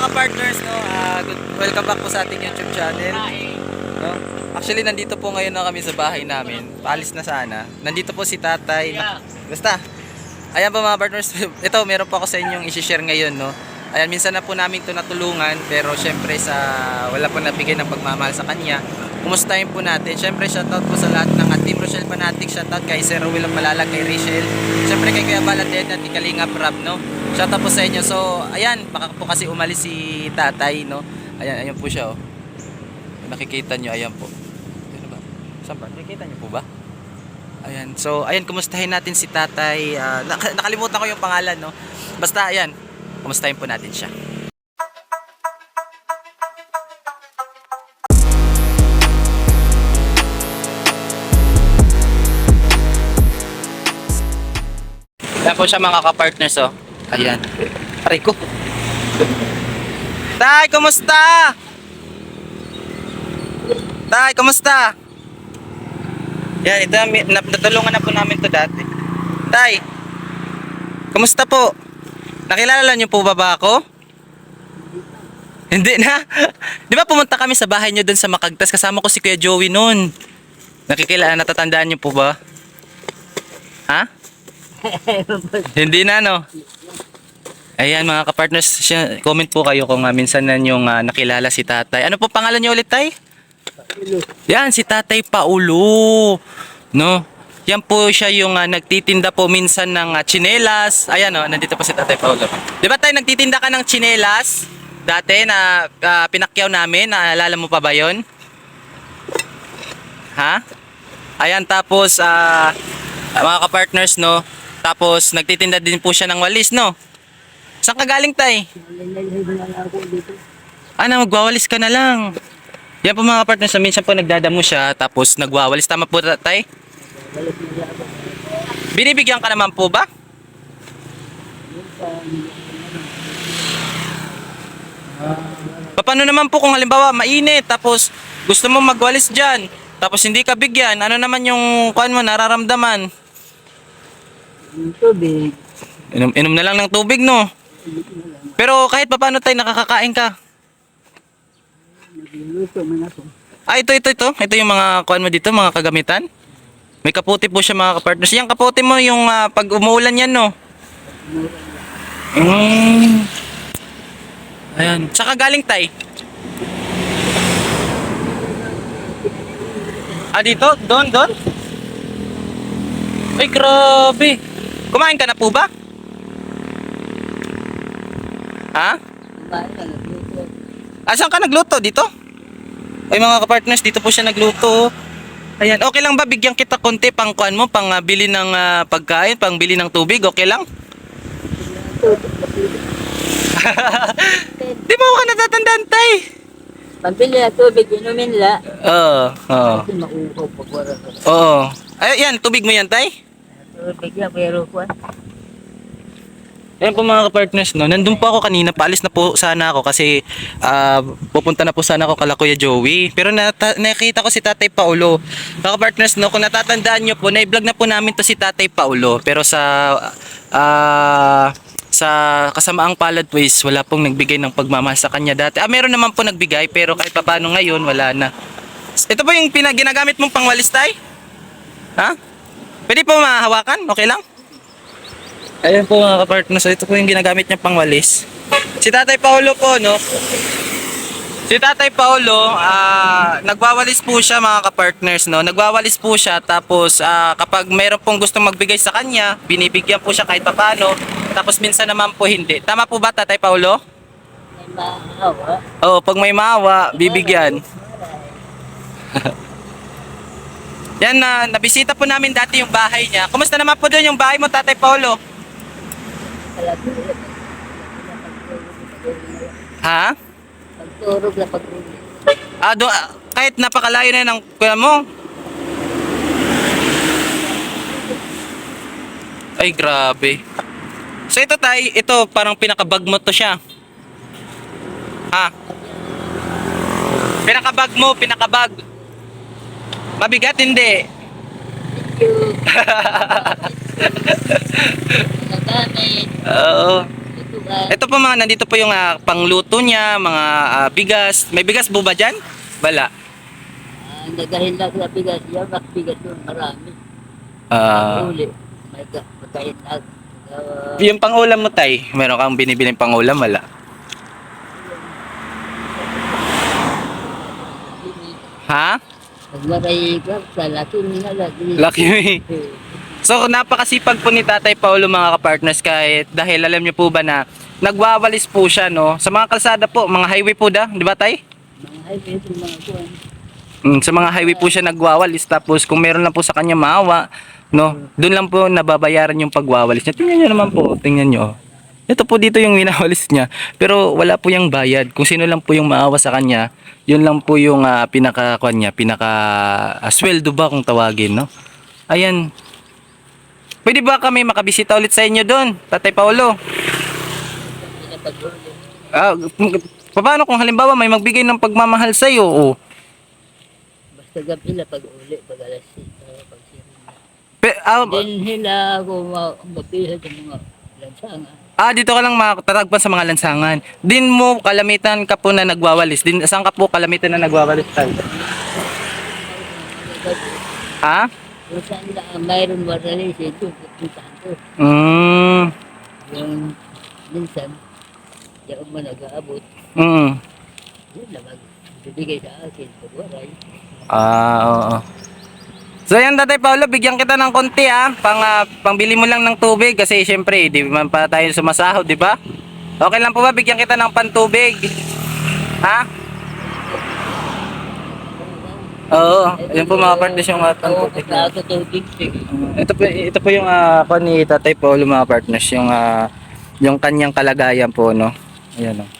mga partners, no, welcome back po sa ating YouTube channel. No? Actually, nandito po ngayon na kami sa bahay namin. Paalis na sana. Nandito po si tatay. Basta, ayan po mga partners. Ito, meron po ako sa inyong i-share ngayon. No? Ayan, minsan na po namin ito natulungan. Pero syempre, wala po nabigay ng pagmamahal sa kanya. Kumustahin po natin. Syempre, shoutout po sa lahat ng Team Rochelle Fanatic. Shoutout kay Sir Will of Malalag, kay Rachel. Syempre, kay Kuya Baladen at kay Kalingap Rab, no? Shoutout po sa inyo. So, ayan, baka po kasi umalis si tatay, no? Ayan po siya, oh. Nakikita nyo, ayan po. Ano ba? Saan ba? Nakikita nyo po ba? Ayan. So, ayan, kumustahin natin si tatay. Nakalimutan ko yung pangalan, no? Basta, ayan, kumustahin po natin siya. Ayan po siya mga kapartners, oh. Ayan. Aray ko. Tay, kumusta? Tay, kumusta? Yan, ito, natulungan na po namin to dati. Tay, kumusta po? Nakilala niyo po ba ako? Hindi na. Di ba pumunta kami sa bahay niyo doon sa Makagtas? Kasama ko si Kuya Joey noon. Natatandaan niyo po ba? Ha? Hindi na, no? Ayan mga kapartners, comment po kayo kung minsan na yung nakilala si tatay. Ano po pangalan niyo ulit, tay? Paulo. Yan, si tatay Paulo. No? Yan po siya yung nagtitinda po minsan ng tsinelas. Ayan, no? Nandito po si tatay Paulo. Di ba tayo nagtitinda ka ng tsinelas? Dati na pinakyaw namin, naalala mo pa ba yun? Ha? Ayan, tapos mga kapartners, no? Tapos nagtitinda din po siya ng walis, no? Saan ka galing, tay? Magwawalis ka na lang. Yan po mga partners, minsan po nagdadamo siya, tapos nagwawalis. Tama po, tay? Binibigyan ka naman po ba? Paano naman po kung halimbawa mainit, tapos gusto mo magwalis dyan, tapos hindi ka bigyan, ano naman yung kuan mo, nararamdaman? Tubig. Inom na lang ng tubig, no? Pero kahit paano tayo nakakakain ka. Nagluluto man ako. Ito. Ito yung mga kuan mo dito, mga kagamitan. May kapote po siya mga kapartners. Yung kapote mo, yung pag umuulan yan, no? Ayan. Saka galing, tay? Dito? Doon? Ay, grabe. Kumain ka na po ba? Ha? Saan ka nagluto? Dito? Ay mga kapartners, dito po siya nagluto. Ayan, okay lang ba bigyan kita konti pang kuan mo, pang bili ng pagkain, pang bili ng tubig, okay lang? Di mo ka natatandaan, tay? Pambili na tubig, inumin la. Oo. Kasi mauuhaw pag wala ka. Oo. Ay, yan, tubig mo yan, tay? Tubig na, pero kuwan. Ayan po mga kapartners, no? Nandun po ako kanina, paalis na po sana ako kasi pupunta na po sana ako kala Kuya Joey. Pero nakita ko si Tatay Paulo. Mga kapartners, no? Kung natatandaan nyo po, na-vlog na po namin to si Tatay Paulo. Pero sa kasamaang palad ways, wala pong nagbigay ng pagmamahal sa kanya dati. Meron naman po nagbigay, pero kahit paano ngayon, wala na. Ito po yung ginagamit mong pangwalis, tay? Ha? Pwede po mahawakan? Okay lang? Ayan po mga kapartners, ito po yung ginagamit niya pangwalis. Si Tatay Paulo po, no? Si Tatay Paulo, nagwawalis po siya mga kapartners, no? Nagwawalis po siya, tapos kapag mayroon pong gustong magbigay sa kanya, binibigyan po siya kahit paano, tapos minsan naman po hindi. Tama po ba, Tatay Paulo? May maawa. Oo, pag may maawa, bibigyan. Yan, nabisita po namin dati yung bahay niya. Kumusta naman po doon yung bahay mo, Tatay Paulo? Ha? Pagturog na pagturog. Kahit napakalayo na ng kuya mo. Ay, grabe. So ito, tay, ito parang pinakabag mo to siya. Ha? Pinakabag. Mabigat, hindi. Thank you. Nagamit. Oo. Ito Ito po mga, nandito po yung pangluto niya, mga bigas. May bigas po ba dyan? Wala. Nagahin lang sa bigas yan, bigas doon marami. Ah, Uli, may pagkain lang. yung pangulam mo, tay, meron kang binibiling pangulam, wala. Ha? Nagmaray ka, sa laki nila lagi. Lucky me. So, napakasipag po ni Tatay Paulo mga kapartners, kahit dahil alam niyo po ba na nagwawalis po siya, no? Sa mga kalsada po, mga highway po di ba, tay? Mga highway, mga kuwan. Sa mga highway po siya nagwawalis, tapos kung meron lang po sa kanya maawa, no? Doon lang po nababayaran yung pagwawalis niya. Tingnan niyo naman po, tingnan niyo. Ito po dito yung winawalis niya, pero wala po yung bayad. Kung sino lang po yung maawa sa kanya, yun lang po yung pinaka sweldo ba kung tawagin, no? Ayan. Pwede ba kami makabisita ulit sa inyo doon, Tatay Paulo? Pinapag-uli. Paano kung halimbawa may magbigay ng pagmamahal sa iyo? Oh. Basta gabi na pag-uli, pag alas 6, pag Pe, din hila ako mapihan sa mga lansangan. dito ka lang makatatagpan sa mga lansangan. Din mo kalamitan ka po na nagwawalis. Din saan ka po kalamitan na nagwawalis tayo? Ha? Kung saan na mayroon marali sa ito, pupuntahan ko. Yung minsan, yung man nag-aabot, yun na magbibigay sa akin, pagwaray. Oo. So yan, Tatay Paulo, bigyan kita ng konti pangbili mo lang ng tubig kasi syempre di man pa tayo sumasahod, di ba? Okay lang po ba bigyan kita ng pantubig? Ha? Oo, yun po mga partners yung pantubig. Nakakatubig. Ito po yung ni Tatay Paulo mga partners, yung kanyang kalagayan po, no. Ayan, oh.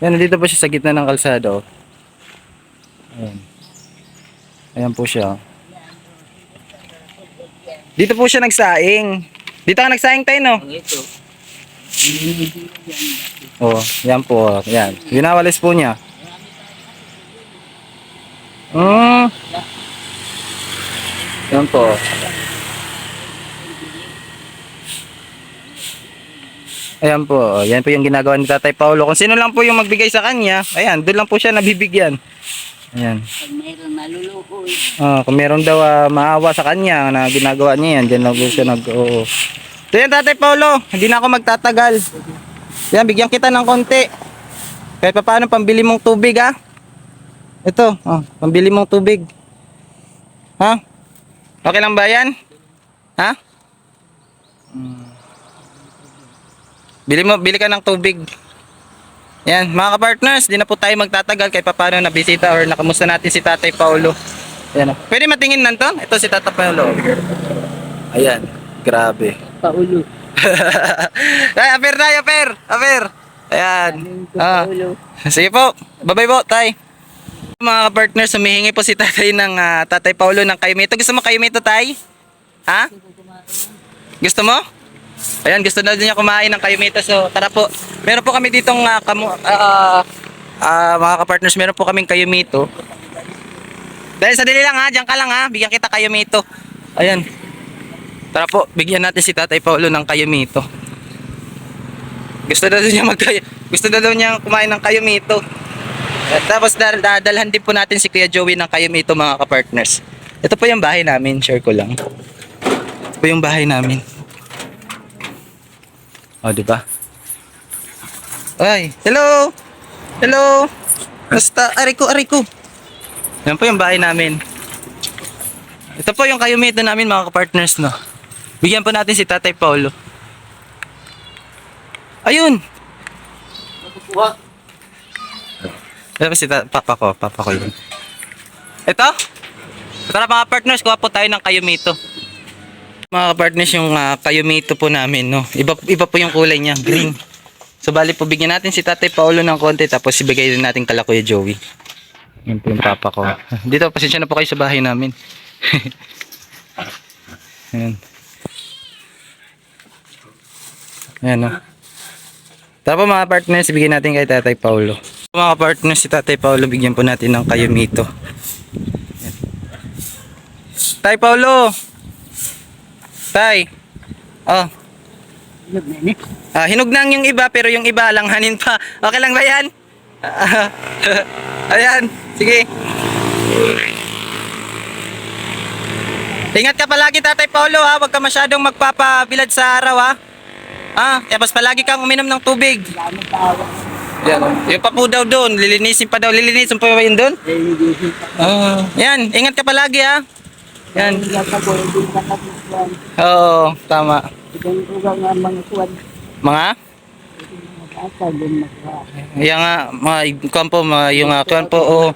Yan, nandito po siya sa gitna ng kalsada, oh. Ayan. Ayan po siya. Dito po siya nagsaing. Dito ka nagsaing tayo, no? Ang ito, Oh, yan po. Yan. Winawalis po niya. Yan po. Ayan po. Yan po yung ginagawa ni Tatay Paulo. Kung sino lang po yung magbigay sa kanya, ayan, doon lang po siya nabibigyan. Ayan. pag mayroon maluluko, Kung meron daw maawa sa kanya na ginagawa niya yan, dyan lang po siya oo. So yan, Tatay Paulo, hindi na ako magtatagal. Yan, bigyan kita ng konti. Kahit pa paano, pambili mong tubig, ha? Ito, pambili mong tubig. Ha? Okay lang ba yan? Ha? Bili ka ng tubig. Yan, mga kapartners, di na po tayo magtatagal kahit paano nabisita or nakamusta natin si Tatay Paulo. Ayan. Pwede matingin nanto? Ito si Tatay Paulo. Ayan, grabe. paulo. Ay, aper tayo, aper. Ayan. Paulo. Sige po, bye-bye po, tay. Mga kapartners, humihingi po si Tatay ng Tatay Paulo ng kayumito. Gusto mo kayumito, tay? Ha? Gusto mo? Ayan, gusto na niya kumain ng kayumito. So, tara po. Meron po kami ditong mga kapartners, meron po kaming kayumito. Dahil sadali lang diyan ka lang bigyan kita kayumito. Ayan. Tara po, bigyan natin si Tatay Paulo ng kayumito. Gusto na daw niya kumain ng kayumito. At tapos dadalhan din po natin si Kuya Joey ng kayumito mga kapartners. Ito po yung bahay namin, share ko lang. Ito po yung bahay namin. Di ba? Ay, hello. Hello. Basta ariko. Yan po yung bahay namin. Ito po yung kayumito namin mga kapartners, no. Bigyan po natin si Tatay Paulo. Ayun. Ito si papa ko yun. Ito? Tara mga partners, kuha po tayo ng kayumito. Mga partners, yung kayumito po namin, no. Iba po yung kulay niya, green. So bali po bigyan natin si Tatay Paulo ng konti tapos ibigay din natin kala Kuya Joey. Yan po yung papa ko. Dito, pasensya na po kayo sa bahay namin. Ayan. Ayan, no. Tara po mga partners, bigyan natin kay Tatay Paulo. Mga partners, si Tatay Paulo, bigyan po natin ng kayumito. Ayan. Tay Paulo! Tay! Yun na yun. Hinog na yung iba, pero yung iba langhanin pa. Okay lang ba yan? Ayan, sige. Ingat ka palagi, Tatay Paulo, ha. Huwag ka masyadong magpapabilad sa araw, ha. Tapos palagi kang uminom ng tubig. Dami tao. Yan. Yung pa po daw doon, lilinisin pa daw. Lilinisin pa ba yun doon? Eh, hindi siya. Yan, ingat ka palagi, ha. Yan. Hindi ka po, hindi ka nakikwan. Oo, tama. Ibang ugang nga mga kwan. Mga? Ata, din magka. Yan nga, mga kampo, yung kampo,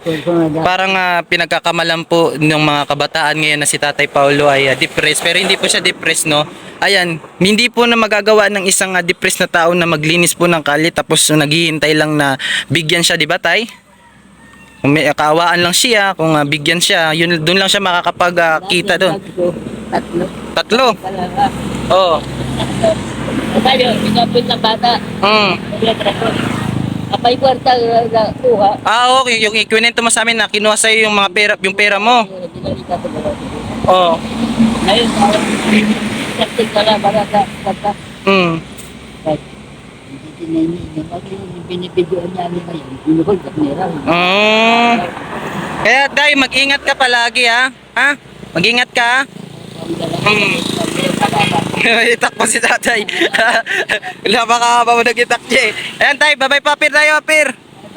parang pinagkakamalan po ng mga kabataan ngayon na si Tatay Paulo ay depressed. Pero hindi po siya depressed, no? Ayan, hindi po na magagawa ng isang depressed na tao na maglinis po ng kalye tapos naghihintay lang na bigyan siya, di ba, Tay? Kung may kaawaan lang siya, kung bigyan siya, yun doon lang siya makakapag-kita doon. Tatlo. Tatlo. Talaga. Oo. Sabi, pinapit ng bata. Kapay kwarta na kuha. Okay, yung ikwento mo sa amin na kinuha sa'yo yung mga pera, yung pera mo. Oo. Ngayon, sakit ka lang para sa kata. Hindi binibidyoan niya ngayon. Binuhol at nira. Kaya Day, mag-ingat ka palagi, ha? Mag-ingat ka. Itak po si Tatay. Wala pa ka nag-itak siya eh. Ayan, Tay, bye-bye papir tayo, papir.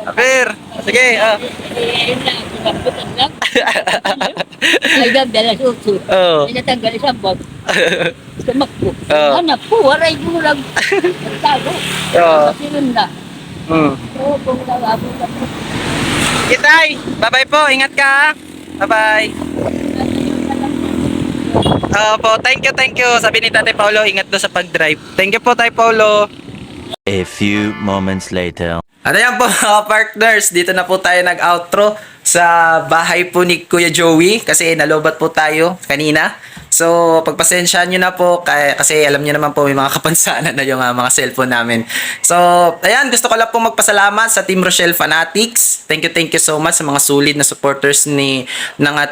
Papir. Sige, Ayun lang, sinabutan lang. Ay, dami, alas 8. Oo. Pinatanggal isang bot. Sumakbo. Oo. Anak po, waray mo lang. Nagtago. Oo. Kasi nun na. Oo, kung nababo na po. Sige, Tay. Bye-bye po. Ingat ka, ha? Bye-bye. Po, thank you. Sabi ni Tatay Paulo, ingat do sa pag-drive. Thank you po, Tay Paulo. A few moments later. At ayan po mga partners, dito na po tayo nag-outro sa bahay po ni Kuya Joey kasi nalobat po tayo kanina. So, pagpasensyahan nyo na po kasi alam nyo naman po may mga kapansanan na yung mga cellphone namin. So, ayan, gusto ko lang po magpasalamat sa Team Rochelle Fanatics. Thank you so much sa mga solid na supporters ng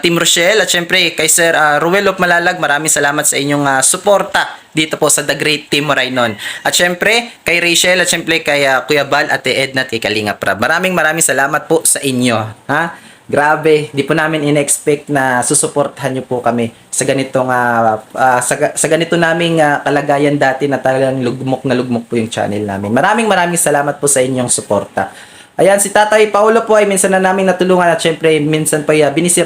Team Rochelle. At syempre, kay Sir Ruel of Malalag, maraming salamat sa inyong suporta dito po sa The Great Team Moraynon. At syempre, kay Rachel at syempre kay Kuya Bal, Ate Edna at kay Kalinga Prab. Maraming salamat po sa inyo. Ha? Grabe, di po namin in-expect na susuportahan nyo po kami sa ganitong sa ganito naming kalagayan dati na talagang lugmok po yung channel namin. Maraming salamat po sa inyong suporta. Ayan, si Tatay Paulo po ay minsan na namin natulungan at syempre minsan pa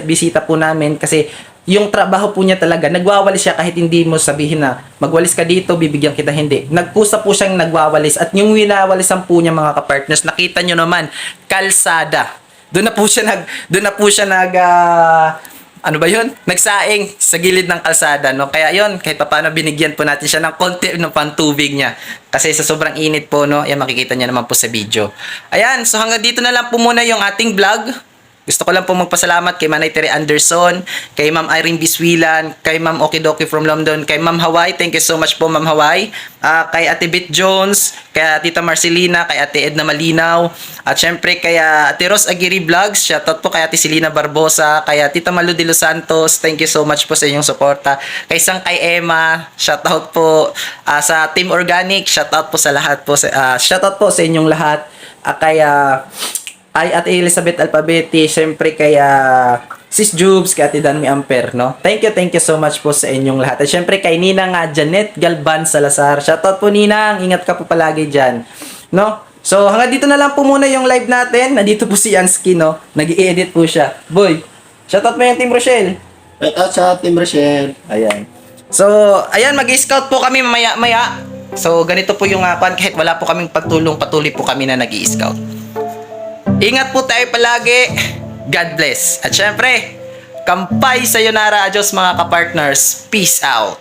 bisita po namin kasi yung trabaho po niya talaga, nagwawalis siya kahit hindi mo sabihin na magwalis ka dito, bibigyan kita, hindi. Nagkusa po siyang nagwawalis at yung winawalisan po niya mga kapartners, nakita nyo naman, kalsada. Doon na po siya ano ba yun? Nagsaing sa gilid ng kalsada, no? Kaya yun, kahit paano binigyan po natin siya ng konti ng pantubig niya. Kasi sa sobrang init po, no? Yan, makikita niya naman po sa video. Ayan, so hanggang dito na lang po muna yung ating vlog. Gusto ko lang po magpasalamat kay Manay Tere Anderson, kay Ma'am Irene Biswilan, kay Ma'am Okidoki from London, kay Ma'am Hawaii. Thank you so much po, Ma'am Hawaii. Kay Ate Bit Jones, kay Tita Marcelina, kay Ate Edna Malinaw, at syempre kay Ate Ros Aguirre Vlogs. Shoutout po kay Ate Selena Barbosa, kay Tita Malu de Los Santos. Thank you so much po sa inyong suporta. Kay Kay Emma, shoutout po sa Team Organic, shoutout po sa lahat po. Shoutout po sa inyong lahat. Kay Ate Elizabeth Alphabeti, syempre kay Sis Jubes, kay Ate Danmi Amper, no? Thank you so much po sa inyong lahat. At syempre kay Ninang Janet Galban Salazar. Shoutout po Ninang, ingat ka po palagi dyan, no? So hanggang dito na lang po muna yung live natin. Nandito po si Yansky, no? Nag-i-edit po siya. Boy, shoutout mo yung Team Rochelle. Shoutout sa Team Rochelle. Ayan. So, ayan, mag-scout po kami maya-maya. So, ganito po yung kahit wala po kaming pagtulong, patuloy po kami na nag-i-scout. Ingat po tayo palagi. God bless. At syempre, kampay sayonara, adios mga kapartners. Peace out.